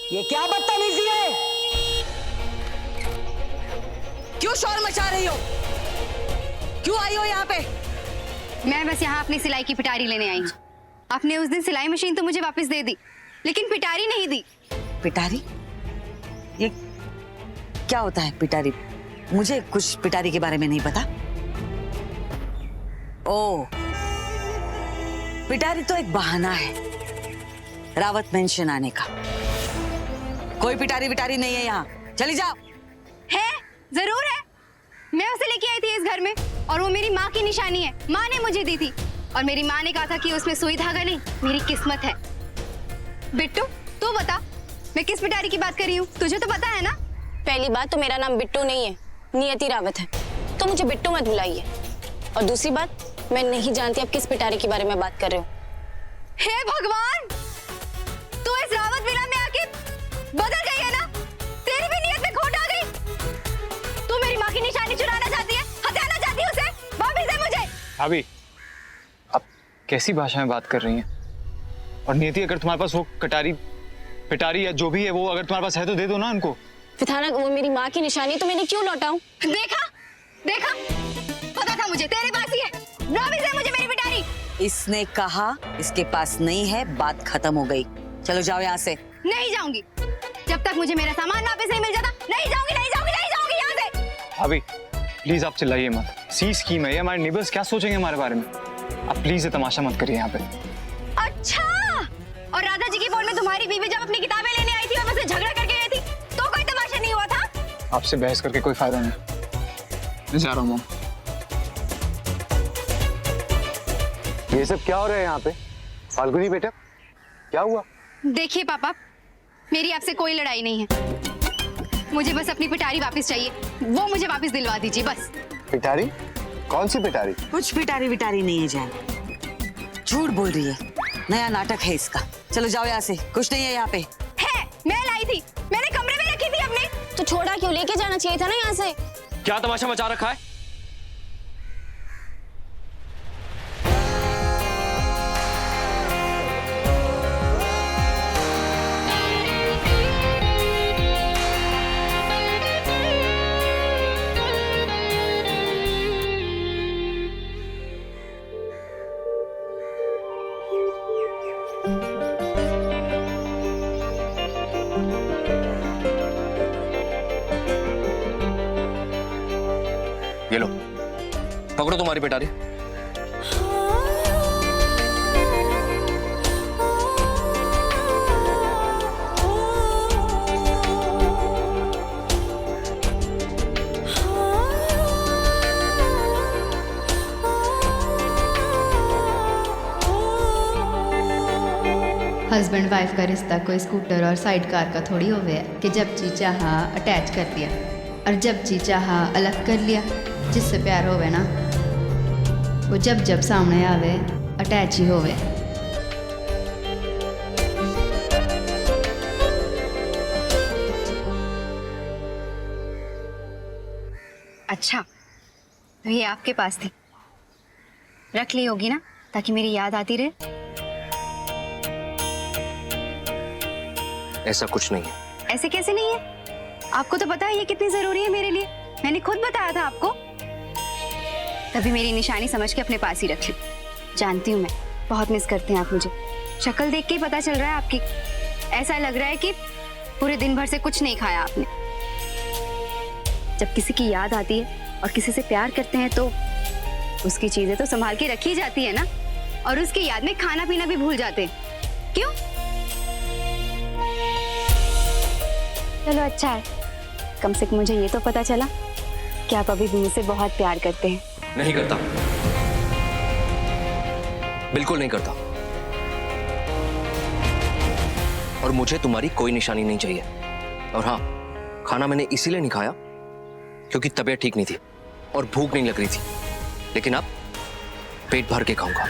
ये क्या बदतमीजी है? क्यों शोर मचा रही हो? क्यों आई हो यहाँ पे? मैं बस यहाँ अपनी सिलाई की पिटारी लेने आई हूँ। आपने उस दिन सिलाई मशीन तो मुझे वापस दे दी, लेकिन पिटारी नहीं दी। पिटारी? ये क्या होता है पिटारी? मुझे कुछ पिटारी के बारे में नहीं पता। ओ, पिटारी तो एक बहाना है रावत मेंशन आने का। कोई पिटारी विटारी नहीं है यहाँ, चली जाओ। है, जरूर है। मैं उसे लेके आई थी इस घर में और वो मेरी माँ की निशानी है। माँ ने मुझे दी थी और मेरी माँ ने कहा था कि उसमें सुई धागा नहीं, मेरी किस्मत है। बिट्टू, तू बता मैं किस पिटारी की बात कर रही हूँ? तुझे तो पता है ना। पहली बात तो मेरा नाम बिट्टू नहीं है, नियति रावत है, तो मुझे बिट्टू मत बुलाइए। और दूसरी बात, मैं नहीं जानती आप किस पिटारी के बारे में बात कर रहे हो। हे भगवान, तू इस रावत विला में आके बदल गई है ना? तेरी भी नियत में खोट आ गई। तू मेरी माँ की निशानी चुराना चाहती है, हटाना चाहती है उसे। वापस दे मुझे। भाभी, आप कैसी भाषा में बात कर रही हैं? और नियति, अगर तुम्हारे पास वो कटारी पिटारी या जो भी है वो अगर तुम्हारे पास है तो दे दो ना उनको। फिथाना, वो मेरी माँ की निशानी है तो मैंने क्यों लौटाऊं? देखा देखा, पता था मुझे तेरे पास ही है। वापस दे मुझे मेरी पिटारी। इसने कहा इसके पास नहीं है, बात खत्म हो गई। चलो जाओ यहाँ से। नहीं जाऊंगी जब तक मुझे मेरा सामान वापस नहीं मिल जाता। नहीं जाऊंगी, नहीं जाऊंगी, नहीं जाऊंगी यहाँ से। भाभी प्लीज आप चिल्लाइए मत। सी स्कीम है ये, हमारे नेबर्स क्या सोचेंगे हमारे बारे में। आप प्लीज ये तमाशा मत करिए यहाँ पे। अच्छा, और राधा जी की फोन में तुम्हारी बीवी जब अपनी किताबें लेने आई थी और मुझसे झगड़ा करके गई थी तो कोई तमाशा नहीं हुआ था? आपसे बहस करके कोई फायदा नहीं, मैं जा रहा हूँ। ये सब क्या हो रहा है यहाँ पे? फाल्गुनी बेटा, क्या हुआ? देखिए पापा, मेरी आपसे कोई लड़ाई नहीं है। मुझे बस अपनी पिटारी वापस चाहिए, वो मुझे वापस दिलवा दीजिए बस। पिटारी? कौन सी पिटारी? कुछ पिटारी विटारी नहीं है जान, झूठ बोल रही है। नया नाटक है इसका। चलो जाओ यहाँ से, कुछ नहीं है यहाँ पे। है, मैं लाई थी, मैंने कमरे में रखी थी अपने। तो छोड़ा क्यों? लेके जाना चाहिए था ना यहाँ से। क्या तमाशा मचा रखा है? ये लो, पकड़ो तुम्हारी पिटारी। हस्बैंड वाइफ का रिश्ता कोई स्कूटर और साइड कार का थोड़ी हो गया कि जब जी चाहा अटैच कर लिया और जब जी चाहा अलग कर लिया। जिससे प्यार होवे ना, वो जब जब सामने आवे अटैच ही होवे। अच्छा, तो ये आपके पास थी, रख ली होगी ना ताकि मेरी याद आती रहे। ऐसा कुछ नहीं है। ऐसे कैसे नहीं है? आपको तो पता है ये कितनी जरूरी है मेरे लिए। मैंने खुद बताया था आपको। तभी मेरी निशानी समझ के अपने पास ही रख ली। जानती हूँ मैं, बहुत मिस करते हैं आप मुझे। शक्ल देख के ही पता चल रहा है आपकी। ऐसा लग रहा है कि पूरे दिन भर से कुछ नहीं खाया आपने। जब किसी की याद आती है और किसी से प्यार करते हैं तो उसकी चीजें तो संभाल के रखी जाती है ना, और उसकी याद में खाना पीना भी भूल जाते हैं। क्यों? चलो अच्छा है, कम से कम मुझे ये तो पता चला कि आप अभी भी मुझसे बहुत प्यार करते हैं। नहीं करता, बिल्कुल नहीं करता। और मुझे तुम्हारी कोई निशानी नहीं चाहिए। और हाँ, खाना मैंने इसीलिए नहीं खाया क्योंकि तबीयत ठीक नहीं थी और भूख नहीं लग रही थी। लेकिन अब पेट भर के खाऊंगा।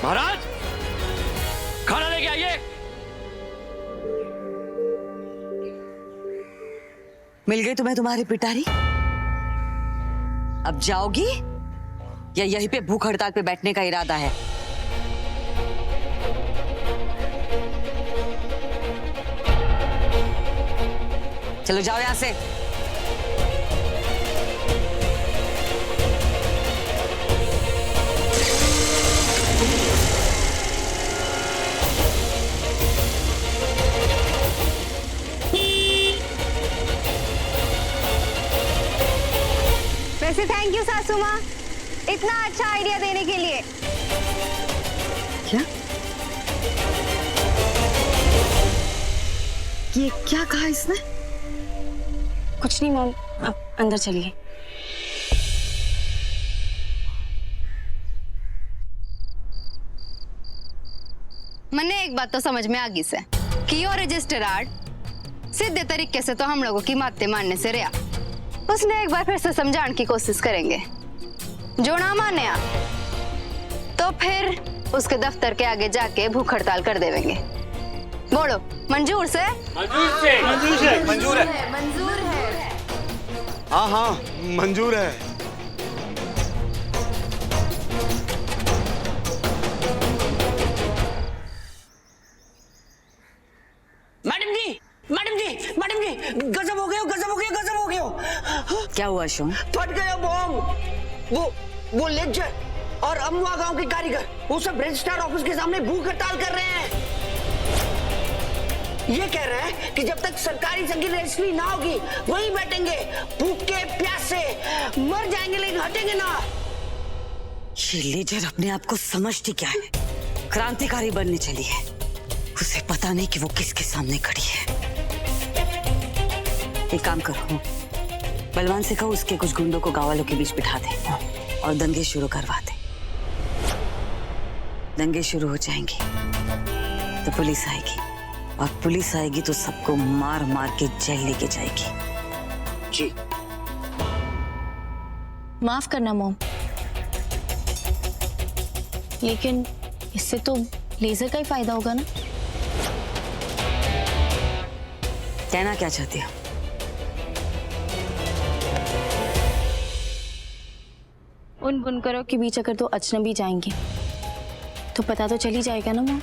महाराज, खाना लेके आइए। मिल गई तुम्हें तुम्हारी पिटारी? अब जाओगी या यहीं पे भूख हड़ताल पे बैठने का इरादा है? चलो जाओ यहां से। वैसे थैंक यू सासू माँ, इतना अच्छा आइडिया देने के लिए। क्या? ये क्या कहा इसने? कुछ नहीं मॉम, आप अंदर चलिए। मन्ने एक बात तो समझ में आ गई से कि यो रजिस्टर आर्ट सीधे तरीके से तो हम लोगों की बातें मानने से रहा। उसने एक बार फिर से समझाने की कोशिश करेंगे। जो ना माने आप तो फिर उसके दफ्तर के आगे जाके भूख हड़ताल कर देवेंगे। बोलो मंजूर से? मंजूर है। हाँ हाँ मंजूर है। मैडम जी, गजब हो गए हो। क्या हुआ शोन? फट गया बॉम्ब। वो लेक्चर और अमुआ गांव के कारीगर वो सब रजिस्ट्रार ऑफिस के सामने भूख हड़ताल कर रहे हैं। ये कह रहे हैं कि जब तक सरकारी संगीत रजिस्ट्री ना होगी वहीं बैठेंगे, भूखे प्यासे मर जाएंगे लेकिन हटेंगे ना। ये लेजर अपने आप को समझती क्या है? क्रांतिकारी बनने चली है। उसे पता नहीं कि वो किसके सामने खड़ी है। एक काम करो, बलवान से कहो उसके कुछ गुंडों को गांव वालों के बीच बिठा दे और दंगे शुरू करवा दे। दंगे शुरू हो जाएंगे तो पुलिस आएगी और पुलिस आएगी तो सबको मार मार के जेल लेके जाएगी। जी माफ करना मॉम, लेकिन इससे तो लेजर का ही फायदा होगा ना। कहना क्या चाहती हो? उन बुनकरों के बीच अगर तो अजनबी जाएंगे तो पता तो चल ही जाएगा ना मॉम।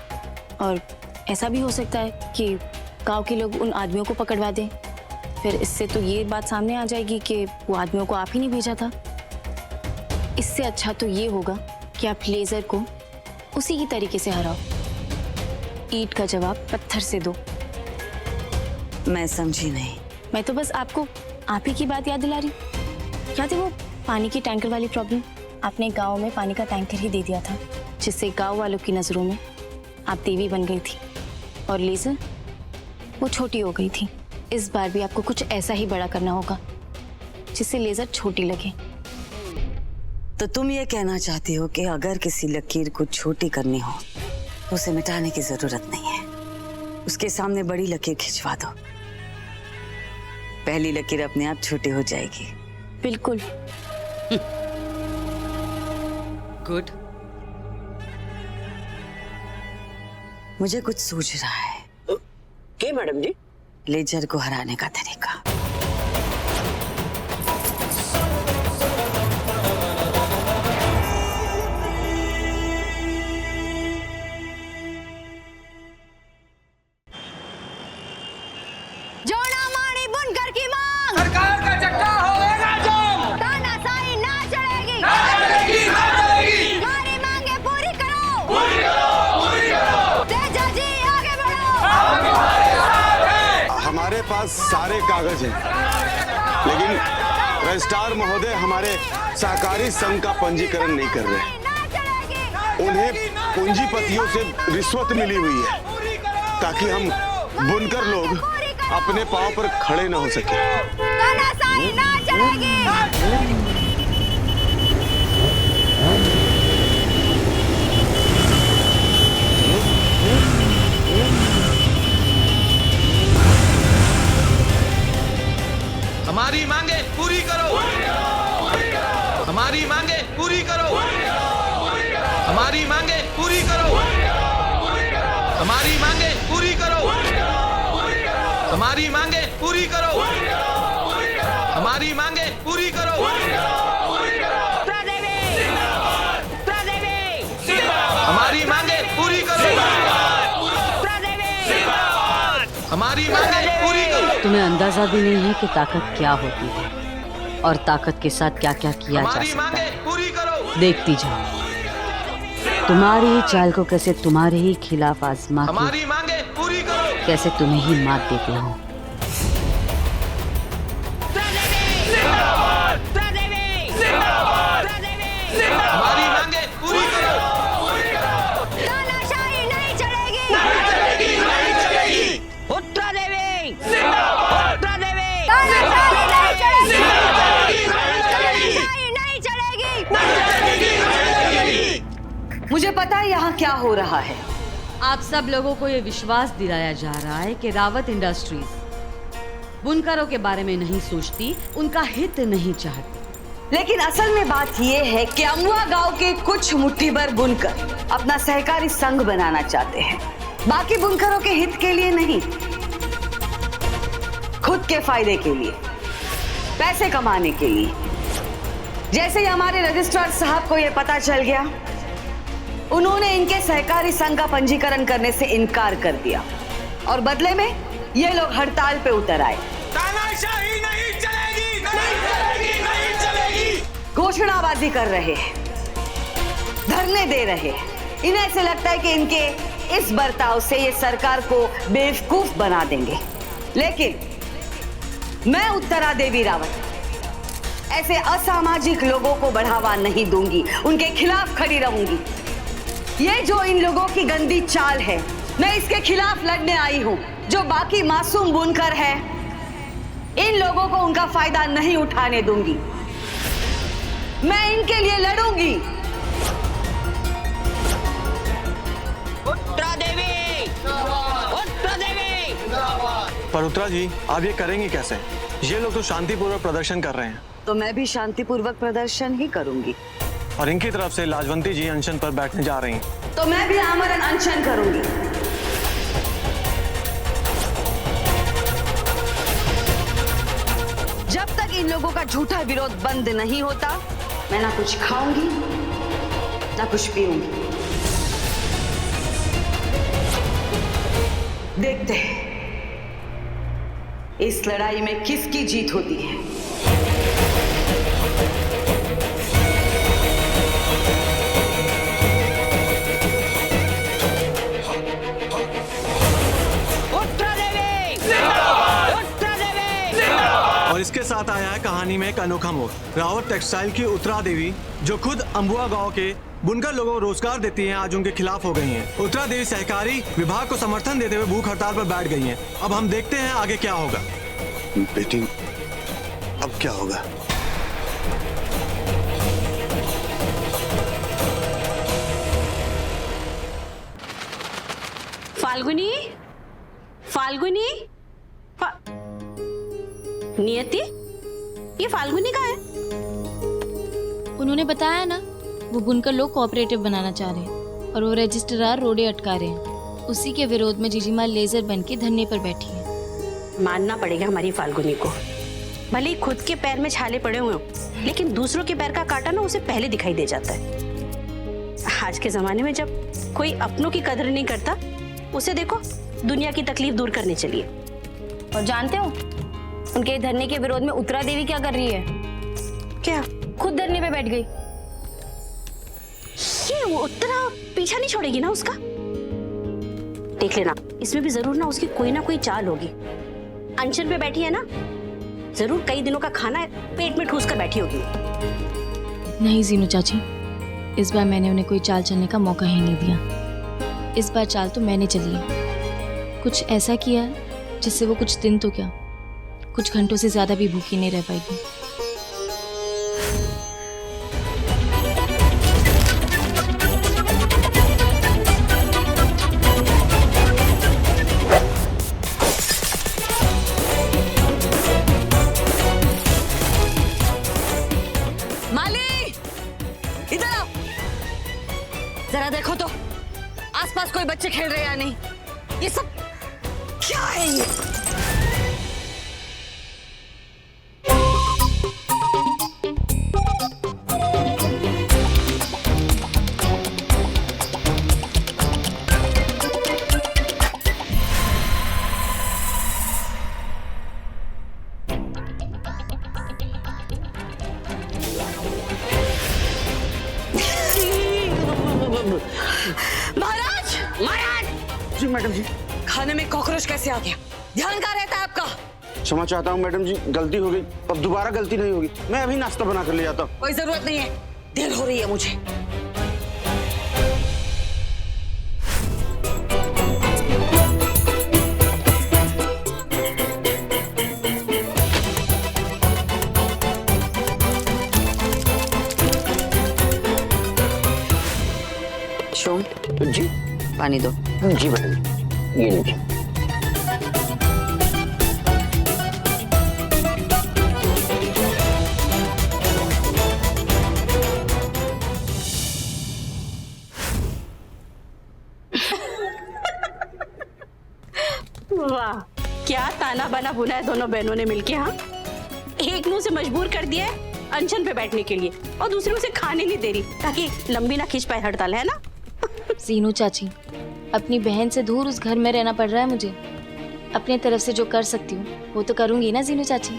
और ऐसा भी हो सकता है कि गांव के लोग उन आदमियों को पकड़वा दें। फिर इससे तो ये बात सामने आ जाएगी कि वो आदमियों को आप ही नहीं भेजा था। इससे अच्छा तो ये होगा कि आप लेजर को उसी की तरीके से हराओ। ईंट का जवाब पत्थर से दो। मैं समझी नहीं। मैं तो बस आपको आप ही की बात याद दिला रही। याद है वो पानी की टैंकर वाली प्रॉब्लम? आपने गांव में पानी का टैंकर ही दे दिया था, जिससे गांव वालों की नजरों में आप देवी बन गई थी और लेजर वो छोटी हो गई थी। इस बार भी आपको कुछ ऐसा ही बड़ा करना होगा जिससे लेजर छोटी लगे। तो तुम ये कहना चाहती हो कि अगर किसी लकीर को छोटी करनी हो तो उसे मिटाने की जरूरत नहीं है, उसके सामने बड़ी लकीर खिंचवा दो। पहली लकीर अपने आप छोटी हो जाएगी। बिल्कुल। गुड। मुझे कुछ सूझ रहा है। क्या मैडम जी? लेजर को हराने का तरीका। जोड़ा माणी बुनकर की मांग, सरकार का चक्का होएगा जाम। तानाशाही ना चलेगी। हमारी मांगे पूरी करो। तेजा जी आगे बढ़ो। हमारे पास सारे कागज हैं, लेकिन रजिस्ट्रार महोदय हमारे सहकारी संघ का पंजीकरण नहीं कर रहे। ना चलेगी। उन्हें पूंजीपतियों से रिश्वत मिली हुई है ताकि हम बुनकर लोग अपने पांव पर खड़े न हो सके। तानाशाही ना चलेगी। हमारी मांगे पूरी करो। हमारी मांगे पूरी करो। हमारी मांगे पूरी करो। हमारी मांगे पूरी करो। हमारी मांगे पूरी करो। हमारी मांगे पूरी करो। हमारी मांगे पूरी करो। तुम्हें अंदाजा भी नहीं है कि ताकत क्या होती है और ताकत के साथ क्या क्या किया जा हमारी सकता मांगे है। पूरी करो। देखती जाओ तुम्हारी ही चाल को कैसे तुम्हारे ही खिलाफ आजमा के हमारी मांगे पूरी करो। कैसे तुम्हें ही मात देते हो। हमारी मांगे पूरी करो। तानाशाही नहीं चलेगी। नहीं चलेगी। उत्तरा देवी, उत्तरा देवी, तानाशाही नहीं चलेगी। नहीं तानाशाही नहीं चलेगी। मुझे पता है यहाँ क्या हो रहा है। आप सब लोगों को ये विश्वास दिलाया जा रहा है कि रावत इंडस्ट्रीज बुनकरों के बारे में नहीं सोचती, उनका हित नहीं चाहती। लेकिन असल में बात यह है कि अमुआ गांव के कुछ मुट्ठी भर बुनकर अपना सहकारी संघ बनाना चाहते हैं। बाकी बुनकरों के हित के लिए नहीं, खुद के फायदे के लिए, पैसे कमाने के लिए। जैसे ही हमारे रजिस्ट्रार साहब को यह पता चल गया, उन्होंने इनके सहकारी संघ का पंजीकरण करने से इनकार कर दिया और बदले में ये लोग हड़ताल पे उतर आए। तानाशाही नहीं चलेगी। नहीं चलेगी। नहीं चलेगी। घोषणाबाजी कर रहे हैं, धरने दे रहे हैं। इन्हें ऐसे लगता है कि इनके इस बर्ताव से ये सरकार को बेवकूफ बना देंगे। लेकिन मैं उत्तरा देवी रावत ऐसे असामाजिक लोगों को बढ़ावा नहीं दूंगी, उनके खिलाफ खड़ी रहूंगी। ये जो इन लोगों की गंदी चाल है, मैं इसके खिलाफ लड़ने आई हूं। जो बाकी मासूम बुनकर है, इन लोगों को उनका फायदा नहीं उठाने दूंगी। मैं इनके लिए लड़ूंगी। उत्तरा देवी, उत्तरा देवी। पर उत्तरा जी, आप ये करेंगी कैसे? ये लोग तो शांतिपूर्वक प्रदर्शन कर रहे हैं। तो मैं भी शांतिपूर्वक प्रदर्शन ही करूंगी। और इनकी तरफ से लाजवंती जी अनशन पर बैठने जा रही हैं। तो मैं भी आमरण अनशन करूंगी। जब तक इन लोगों का झूठा विरोध बंद नहीं होता, मैं ना कुछ खाऊंगी ना कुछ पीऊंगी। देखते हैं इस लड़ाई में किसकी जीत होती है। और इसके साथ आया है कहानी में एक अनोखा मोड़। रावत टेक्सटाइल की उत्तरा देवी, जो खुद अम्बुआ गांव के बुनकर लोगों को रोजगार देती हैं, आज उनके खिलाफ हो गई हैं। उत्तरा देवी सहकारी विभाग को समर्थन देते हुए भूख हड़ताल पर बैठ गई हैं। अब हम देखते हैं आगे क्या होगा। बेटी, अब क्या होगा? फाल्गुनी, फाल्गुनी, नियति, ये फाल्गुनी का है? उन्होंने बताया ना, वो बुनकर लोग कोऑपरेटिव बनाना चाह रहे हैं और वो रजिस्ट्रार रोडे अटका रहे हैं। उसी के विरोध में जीजी माँ लेजर बन के धरने पर बैठी है। मानना पड़ेगा हमारी फाल्गुनी को, भले ही खुद के पैर में छाले पड़े हुए हों, लेकिन दूसरों के पैर का कांटा ना उसे पहले दिखाई दे जाता है। आज के जमाने में जब कोई अपनों की कदर नहीं करता, उसे देखो दुनिया की तकलीफ दूर करने चलिए। और जानते हो उनके धरने के विरोध में उत्तरा देवी क्या कर रही है? क्या? खुद धरने पे बैठ गई। ये उत्तरा पीछा नहीं छोड़ेगी ना उसका? देख लेना, इसमें भी जरूर ना उसकी कोई ना कोई चाल होगी। अनशन पे बैठी है ना, जरूर कई दिनों का खाना पेट में ठूस कर बैठी होगी। नहीं जीनू चाची, इस बार मैंने उन्हें कोई चाल चलने का मौका ही नहीं दिया। इस बार चाल तो मैंने चली है। कुछ ऐसा किया जिससे वो कुछ दिन तो क्या, कुछ घंटों से ज्यादा भी भूखी नहीं रह पाएगी। माली, इधर आओ। जरा देखो तो आसपास कोई बच्चे खेल रहे हैं या नहीं। ये सब क्या है ये? महाराज, महाराज। जी मैडम जी। खाने में कॉकरोच कैसे आ गया? ध्यान कहाँ रहता है आपका? क्षमा चाहता हूँ मैडम जी, गलती हो गई, अब दोबारा गलती नहीं होगी। मैं अभी नाश्ता बना कर ले जाता हूँ। कोई जरूरत नहीं है, देर हो रही है मुझे। शोम जी पानी दो। जी मैडम जी, ये लीजिए। वाह, क्या ताना बाना बुना है दोनों बहनों ने मिलके। हाँ, एक मुंह से मजबूर कर दिया है अनशन पे बैठने के लिए और दूसरे उसे खाने नहीं दे रही ताकि लंबी ना खींच पाए हड़ताल, है ना? सीनू चाची, अपनी बहन से दूर उस घर में रहना पड़ रहा है मुझे। अपने तरफ से जो कर सकती हूँ वो तो करूंगी ना सीनू चाची।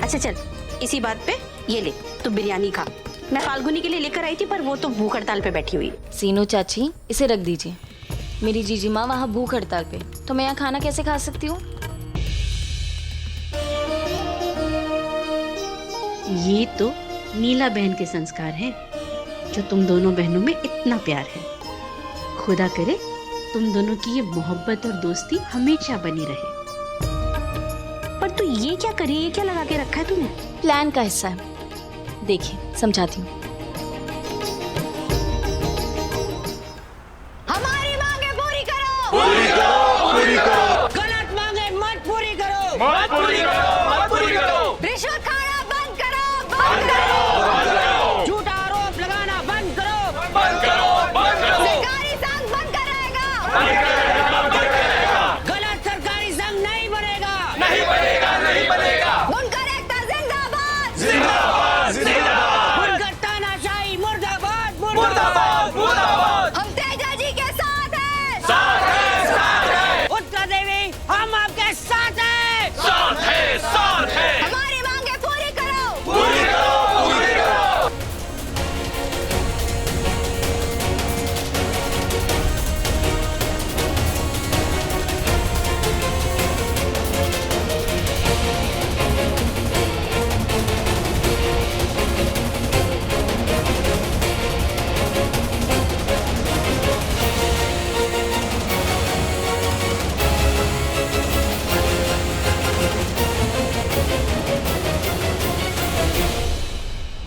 अच्छा चल, इसी बात पे ये ले, तू बिरयानी खा। मैं फाल्गुनी के लिए लेकर आई थी पर वो तो भूख हड़ताल पे बैठी हुई है। सीनू चाची, इसे रख दीजिए। मेरी जीजी माँ वहाँ भूख हड़ताल पे, तो मैं यहाँ खाना कैसे खा सकती हूँ? ये तो नीला बहन के संस्कार हैं जो तुम दोनों बहनों में इतना प्यार है। खुदा करे तुम दोनों की ये मोहब्बत और दोस्ती हमेशा बनी रहे। पर तू ये क्या करी, ये क्या लगा के रखा है तूने? प्लान का हिस्सा है, देखिए समझाती हूँ। हमारी मांगे पूरी करो। पूरी करो, पूरी करो। गलत मांगे मत पूरी करो। मत पूरी करो, मत पूरी करो। रिश्वत खाना बंद करो, बंद करो। बंद करो। झूठा आरोप लगाना बंद करो। बंद करो, बंद करो। सरकारी संघ बंद कराएगा। बंद करेगा, बंद करेगा। गलत सरकारी संघ नहीं बनेगा। नहीं बनेगा, नहीं बनेगा। बुनकर एकता जिंदाबाद। जिंदाबाद, जिंदाबाद। बुनकर तानाशाही मुर्दाबाद, मुर्दाबाद, मुर्दाबाद। हम तेजा जी के साथ हैं। साथ है, साथ है। उत्तर देवी हम आपके साथ हैं। साथ है, साथ है। हमारी मांगे पूरी करो। पूरी करो, पूरी करो।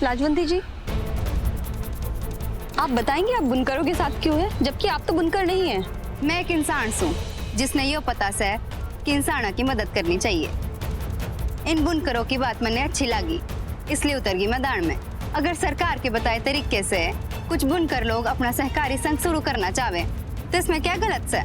लाजवंती जी, आप बताएंगे आप बुनकरों के साथ क्यों है, जबकि आप तो बुनकर नहीं है। मैं एक इंसान हूँ जिसने ये पता से कि इंसानों की मदद करनी चाहिए। इन बुनकरों की बात मैंने अच्छी लगी, इसलिए उतर गई मैदान में। अगर सरकार के बताए तरीके से कुछ बुनकर लोग अपना सहकारी संघ शुरू करना चाहे तो इसमें क्या गलत है?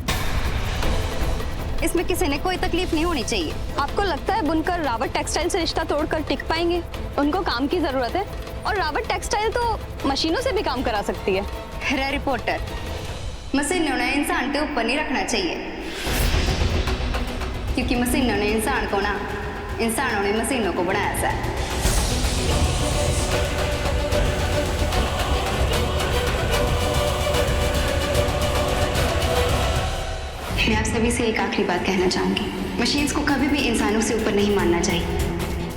इसमें किसी ने कोई तकलीफ नहीं होनी चाहिए। आपको लगता है बुनकर रावत टेक्सटाइल से रिश्ता तोड़कर टिक पाएंगे? उनको काम की जरूरत है और रावत टेक्सटाइल तो मशीनों से भी काम करा सकती है। रे रिपोर्टर, मशीनों ने इंसान के ऊपर नहीं रखना चाहिए, क्योंकि मशीनों ने इंसान को ना, इंसानों ने मशीनों को बनाया है। मैं आप सभी से एक आखिरी बात कहना चाहूंगी, मशीन्स को कभी भी इंसानों से ऊपर नहीं मानना चाहिए,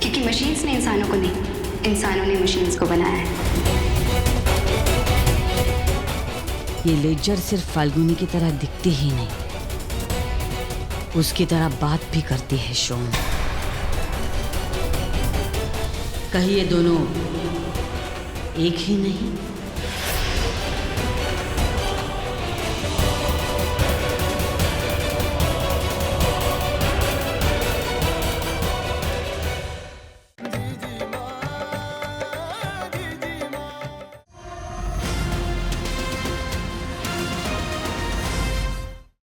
क्योंकि मशीन्स ने इंसानों को नहीं, इंसानों ने मशीन्स को बनाया है। ये लेजर सिर्फ फाल्गुनी की तरह दिखती ही नहीं, उसकी तरह बात भी करती है। शोन, कहीं ये दोनों एक ही नहीं?